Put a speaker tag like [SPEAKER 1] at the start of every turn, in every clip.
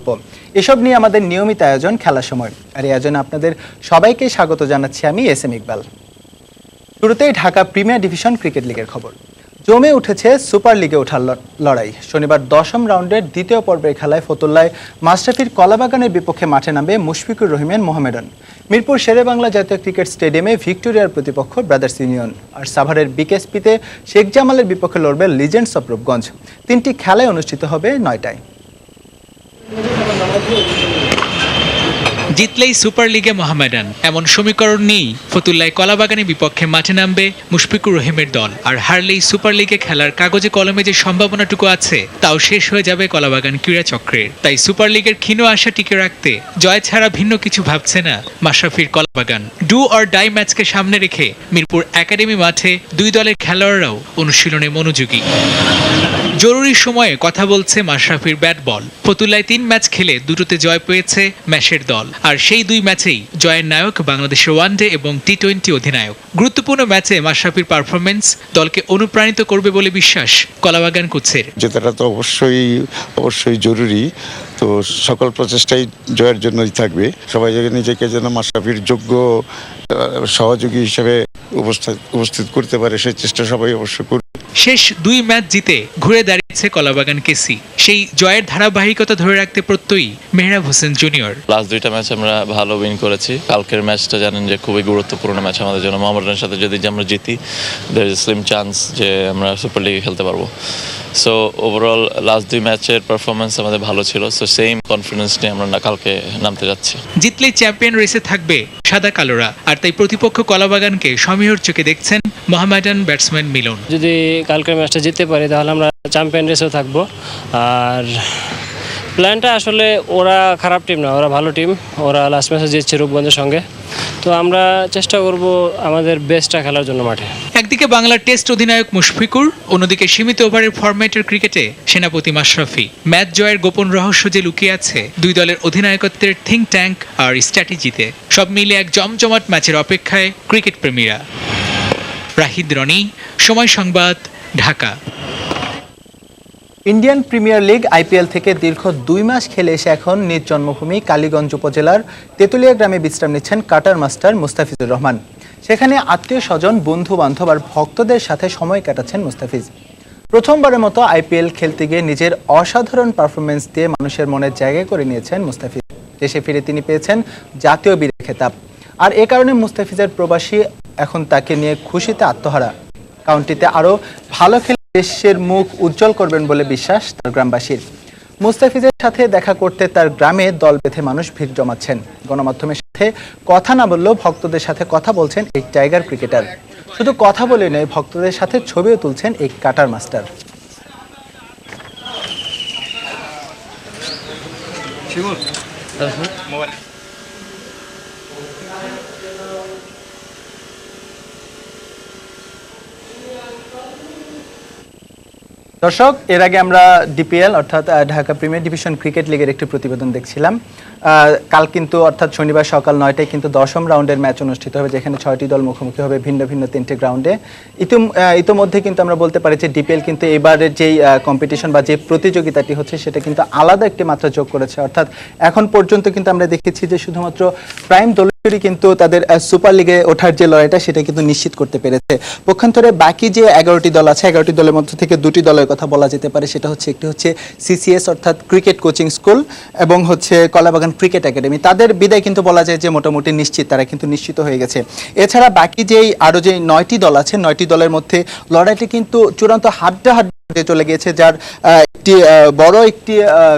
[SPEAKER 1] গল্প এসব নিয়ে আমাদের নিয়মিত আয়োজন খেলার সময়। আর এই আয়োজনে আপনাদের সবাইকে স্বাগত জানাচ্ছি আমি এস এম ইকবাল। শুরুতেই ঢাকা প্রিমিয়ার ডিভিশন ক্রিকেট লিগের খবর। জমে উঠেছে সুপার লিগে ওঠার লড়াই। শনিবার 10ম রাউন্ডের দ্বিতীয় পর্বের খেলায় ফতুল্লায় মাশরাফির কলাবাগানের বিপক্ষে মাঠে নামবে মুশফিকুর রহিমের মোহামেডান। মিরপুর শেরেবাংলা জাতীয় ক্রিকেট স্টেডিয়ামে ভিক্টোরিয়ার প্রতিপক্ষ ব্রাদার্স ইউনিয়ন। আর সাভারের বিকেএসপিতে শেখ জামালের বিপক্ষে লড়বে লিজেন্ডস অফ রূপগঞ্জ। 3টি খেলায় অনুষ্ঠিত হবে 9টায়।
[SPEAKER 2] জিতলেই সুপার লিগে মোহামেডান, এমন সমীকরণ নেই। ফতুল্লায় কলাবাগানের বিপক্ষে মাঠে নামবে মুশফিকুর রহিমের দল। আর হারলেই সুপার লিগে খেলার কাগজে কলমে যে সম্ভাবনাটুকু আছে তাও শেষ হয়ে যাবে কলাবাগান ক্রীড়া চক্রের। তাই সুপার লিগের ক্ষীণ আশা টিকে রাখতে জয় ছাড়া ভিন্ন কিছু ভাবছে না মাশরাফির কলাবাগান। ডু অর ডাই ম্যাচকে সামনে রেখে মিরপুর একাডেমি মাঠে দুই দলের খেলোয়াড়রাও অনুশীলনে মনোযোগী। জরুরি সময়ে কথা বলছে মাশরাফির ব্যাট বল। ফতুল্লায় 3 ম্যাচ খেলে দুটোতে জয় পেয়েছে ম্যাশের দল। আর সেই 2 ম্যাচেই জয়ের নায়ক বাংলাদেশের ওয়ানডে এবং টি-20 অধিনায়ক। গুরুত্বপূর্ণ ম্যাচে মাশরাফির পারফরমেন্স দলকে অনুপ্রাণিত করবে বলে বিশ্বাস কলাবাগান কোচের।
[SPEAKER 3] জেতাটা তো অবশ্যই জরুরি। তো সকল প্রচেষ্টাই জয়ের জন্যই থাকবে। সবাই নিজেকে যেন মাশরাফির যোগ্য সহযোগী হিসেবে উপস্থিত করতে পারে সেই চেষ্টা সবাই অবশ্য করবে।
[SPEAKER 2] শেষ 2 ম্যাচ জিতে ঘুরে দাঁড়িয়েছে কলাবাগান কেসি। সেই জয়ের ধারাবাহিকতা ধরে রাখতে প্রত্যয়ী মেহরাব হোসেন জুনিয়র।
[SPEAKER 4] লাস্ট 2টা ম্যাচ আমরা ভালো উইন করেছি। কালকের ম্যাচটা জানেন যে খুবই গুরুত্বপূর্ণ ম্যাচ আমাদের জন্য। মোহামেডানের সাথে যদি আমরা জিতি, দেয়ার ইজ স্লিম চান্স যে আমরা সুপার লিগে খেলতে পারবো। সো ওভারঅল লাস্ট 2 ম্যাচের পারফরমেন্স আমাদের ভালো ছিল। সো সেম কনফিডেন্স নিয়ে আমরা কালকে নামতে যাচ্ছি।
[SPEAKER 2] জিতলেই চ্যাম্পিয়ন রেসে থাকবে সাদা কালোরা। আর তাই প্রতিপক্ষ কলাবাগানকে সমীহর চোখে দেখছেন মোহামেডান ব্যাটসম্যান মিলন।
[SPEAKER 5] যদি কালকের ম্যাচটা জিততে পারি তাহলে আমরা চ্যাম্পিয়ন রেসেও থাকবো। আর প্ল্যানটা আসলে ওরা খারাপ টিম না, ওরা ভালো টিম। ওরা লাস্ট ম্যাচে জিতছে রূপগঞ্জের সঙ্গে। তো আমরা চেষ্টা করব আমাদের বেস্টটা খেলার জন্য মাঠে।
[SPEAKER 2] একদিকে বাংলার টেস্ট অধিনায়ক মুশফিকুর, অন্যদিকে সীমিত ওভারের ফরম্যাটের ক্রিকেটে সেনাপতি মাশরাফি। ম্যাচ জয়ের গোপন রহস্য যে লুকিয়ে আছে 2 দলের অধিনায়কত্বের থিঙ্ক ট্যাঙ্ক আর স্ট্র্যাটেজিতে। সব মিলে এক জমজমাট ম্যাচের অপেক্ষায় ক্রিকেট প্রেমীরা। রাহিদ রনি, সময় সংবাদ, Dhaka.
[SPEAKER 1] Indian premier league IPL থেকে দীর্ঘ 2 মাস খেলে এসে এখন নিজ জন্মভূমি কালীগঞ্জ উপজেলার তেতুলিয়া গ্রামে বিশ্রাম নিচ্ছেন কাটার মাস্টার মুস্তাফিজুর রহমান। সেখানে আত্মীয় স্বজন, বন্ধু বান্ধব আর ভক্তদের সাথে সময় কাটাচ্ছেন মুস্তাফিজ। প্রথমবারের মতো আইপিএল খেলতে গিয়ে নিজের অসাধারণ পারফরমেন্স দিয়ে মানুষের মনের জায়গা করে নিয়েছেন মুস্তাফিজ। দেশে ফিরে তিনি পেয়েছেন জাতীয় বীরের খেতাব। আর এ কারণে মুস্তাফিজের প্রবাসী এখন তাকে নিয়ে খুশিতে আত্মহারা। কাউন্টিতে আরও ভালো খেলে দেশের মুখ উজ্জ্বল করবেন বলে বিশ্বাস তার গ্রামবাসীর। মুস্তাফিজের সাথে দেখা করতে তার গ্রামে দল বেঁধে মানুষ ভিড় জমাচ্ছেন। গণমাধ্যমের সাথে কথা না বললেও ভক্তদের সাথে কথা বলছেন এই টাইগার ক্রিকেটার। শুধু কথা বলে নয়, ভক্তদের সাথে ছবিও তুলছেন এই কাটার মাস্টার। দর্শক, এর আগে আমরা ডিপিএল অর্থাৎ ঢাকা প্রিমিয়ার ডিভিশন ক্রিকেট লিগের একটি প্রতিবেদন দেখছিলাম। কাল কিন্তু অর্থাৎ শনিবার সকাল 9টায় কিন্তু 10ম রাউন্ডের ম্যাচ অনুষ্ঠিত হবে, যেখানে 6টি দল মুখোমুখি হবে ভিন্ন ভিন্ন 3টি গ্রাউন্ডে। ইতোমধ্যে কিন্তু আমরা বলতে পারি যে ডিপিএল কিন্তু এবারের যেই কম্পিটিশন বা যে প্রতিযোগিতাটি হচ্ছে সেটা কিন্তু আলাদা একটি মাত্রা যোগ করেছে। অর্থাৎ এখন পর্যন্ত কিন্তু আমরা দেখেছি যে শুধুমাত্র প্রাইম দল কিন্তু তাদের সুপার লিগে ওঠার যে লড়াইটা সেটা কিন্তু নিশ্চিত করতে পেরেছে। পক্ষান্তরে বাকি যে 11টি দল আছে, 11টি দলের মধ্যে থেকে 2টি দলের কথা বলা যেতে পারে। সেটা হচ্ছে একটি হচ্ছে সিসিএস অর্থাৎ ক্রিকেট কোচিং স্কুল এবং হচ্ছে কলাবাগান ক্রিকেট একাডেমি। তাদের বিদায় কিন্তু বলা যায় যে মোটামুটি নিশ্চিত, তারা কিন্তু নিশ্চিত হয়ে গেছে। এছাড়া বাকি যেই আরও যে 9টি দল আছে, 9টি দলের মধ্যে লড়াইটি কিন্তু চূড়ান্ত হাড্ডাহাড্ডি চলে গিয়েছে, যার একটি বড় একটি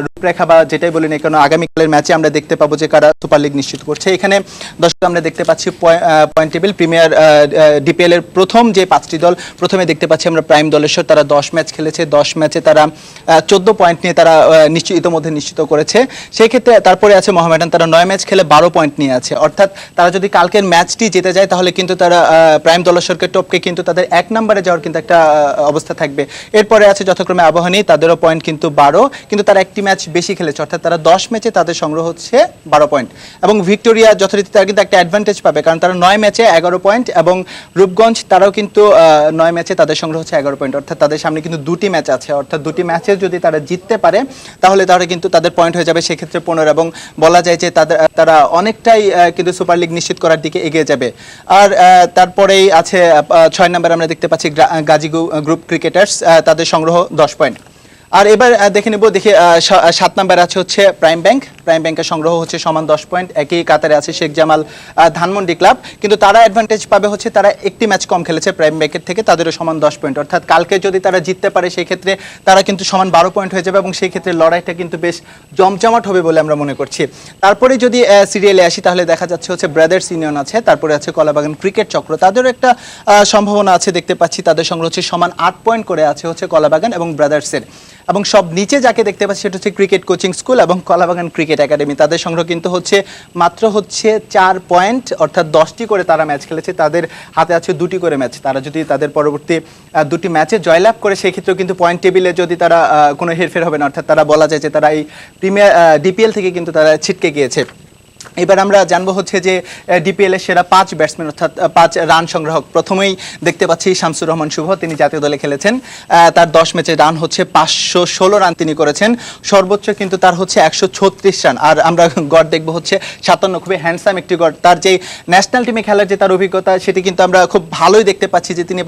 [SPEAKER 1] রূপরেখা বা যেটাই বলি না কেন আগামীকালের ম্যাচে আমরা দেখতে পাবো যে কারা সুপার লিগ নিশ্চিত করছে। এখানে দর্শক আমরা দেখতে পাচ্ছি পয়েন্ট টেবিল প্রিমিয়ার ডিপিএল এর প্রথম যে 5টি দল। প্রথমে দেখতে পাচ্ছি আমরা প্রাইম দলেশ্বর, তারা 10 ম্যাচ খেলেছে। 10 ম্যাচে তারা 14 পয়েন্ট নিয়ে তারা ইতিমধ্যে নিশ্চিত করেছে। সেই ক্ষেত্রে তারপরে আছে মোহামেডান, তারা 9 ম্যাচ খেলে 12 পয়েন্ট নিয়ে আছে। অর্থাৎ তারা যদি কালকের ম্যাচটি জিতে যায় তাহলে কিন্তু তারা প্রাইম দলেশ্বরকে টপকে কিন্তু তাদের 1 নম্বরে যাওয়ার কিন্তু একটা অবস্থা থাকবে। এরপর এরপরে আছে যথাক্রমে আবাহনী, তাদেরও পয়েন্ট কিন্তু 12, কিন্তু তারা একটি ম্যাচ বেশি খেলেছে, অর্থাৎ তারা 10 ম্যাচে তাদের সংগ্রহ হচ্ছে 12 পয়েন্ট। এবং ভিক্টোরিয়া যথারীতি তারা কিন্তু একটা অ্যাডভান্টেজ পাবে, কারণ তারা 9 ম্যাচে 11 পয়েন্ট, এবং রূপগঞ্জ তারাও কিন্তু 9 ম্যাচে তাদের সংগ্রহ হচ্ছে 11 পয়েন্ট, অর্থাৎ তাদের সামনে কিন্তু দুটি ম্যাচ আছে, অর্থাৎ দুটি ম্যাচে যদি তারা জিততে পারে তাহলে কিন্তু তাদের পয়েন্ট হয়ে যাবে সেক্ষেত্রে 15, এবং বলা যায় যে তারা অনেকটাই কিন্তু সুপার লিগ নিশ্চিত করার দিকে এগিয়ে যাবে। আর তারপরেই আছে 6 নম্বরে আমরা দেখতে পাচ্ছি গাজী গ্রুপ ক্রিকেটার্স, তাদের সংগ্রহ 10 পয়েন্ট। আর এবার দেখে নেব, 7 নম্বরে আছে হচ্ছে প্রাইম ব্যাংকের সংগ্রহ হচ্ছে সমান 10 পয়েন্ট। একই কাতারে আছে শেখ জামাল ধানমন্ডি ক্লাব, কিন্তু তারা অ্যাডভান্টেজ পাবে হচ্ছে তারা একটি ম্যাচ কম খেলেছে প্রাইম ব্যাংকের থেকে, তাদেরও সমান 10 পয়েন্ট, অর্থাৎ কালকে যদি তারা জিততে পারে সেই ক্ষেত্রে তারা কিন্তু সমান 12 পয়েন্ট হয়ে যাবে, এবং সেই ক্ষেত্রে লড়াইটা কিন্তু বেশ জমজমাট হবে বলে আমরা মনে করছি। তারপরে যদি সিরিয়ালে আসি তাহলে দেখা যাচ্ছে হচ্ছে ব্রাদার্স ইউনিয়ন আছে, তারপরে আছে কলাবাগান ক্রিকেট চক্র, তাদেরও একটা সম্ভাবনা আছে দেখতে পাচ্ছি, তাদের সংগ্রহ হচ্ছে সমান 8 পয়েন্ট করে আছে হচ্ছে কলাবাগান এবং ব্রাদার্সের। এবং সব নিচে যাকে দেখতে পাচ্ছি সেটা হচ্ছে ক্রিকেট কোচিং স্কুল এবং কলাবাগান ক্রিকেট একাডেমি, তাদের সংগ্রহ কিন্তু হচ্ছে মাত্র হচ্ছে 4 পয়েন্ট, অর্থাৎ 10টি করে তারা ম্যাচ খেলেছে, তাদের হাতে আছে 2টি করে ম্যাচ। তারা যদি তাদের পরবর্তী 2টি ম্যাচে জয়লাভ করে সেক্ষেত্রেও কিন্তু পয়েন্ট টেবিলে যদি তারা কোনো হেরফের হবে না, অর্থাৎ তারা বলা যায় যে তারা এই ডিপিএল থেকে কিন্তু তারা ছিটকে গিয়েছে। এবার আমরা জানবো হচ্ছে যে ডিপিএল এর সেরা 5 ব্যাটসম্যান, অর্থাৎ 5 রান সংগ্রাহক। প্রথমেই দেখতে পাচ্ছি শামসুর রহমান শুভ, তিনি জাতীয় দলে খেলেছেন, তার 10 ম্যাচে রান হচ্ছে 516 রান তিনি করেছেন, সর্বোচ্চ কিন্তু তার হচ্ছে 136 রান। আর আমরা গড় দেখবো হচ্ছে 57, খুবই হ্যান্ডসাম একটি গড়। তার যে ন্যাশনাল টিমে খেলার যে তার অভিজ্ঞতা সেটি কিন্তু আমরা খুব ভালোই দেখতে পাচ্ছি যে তিনি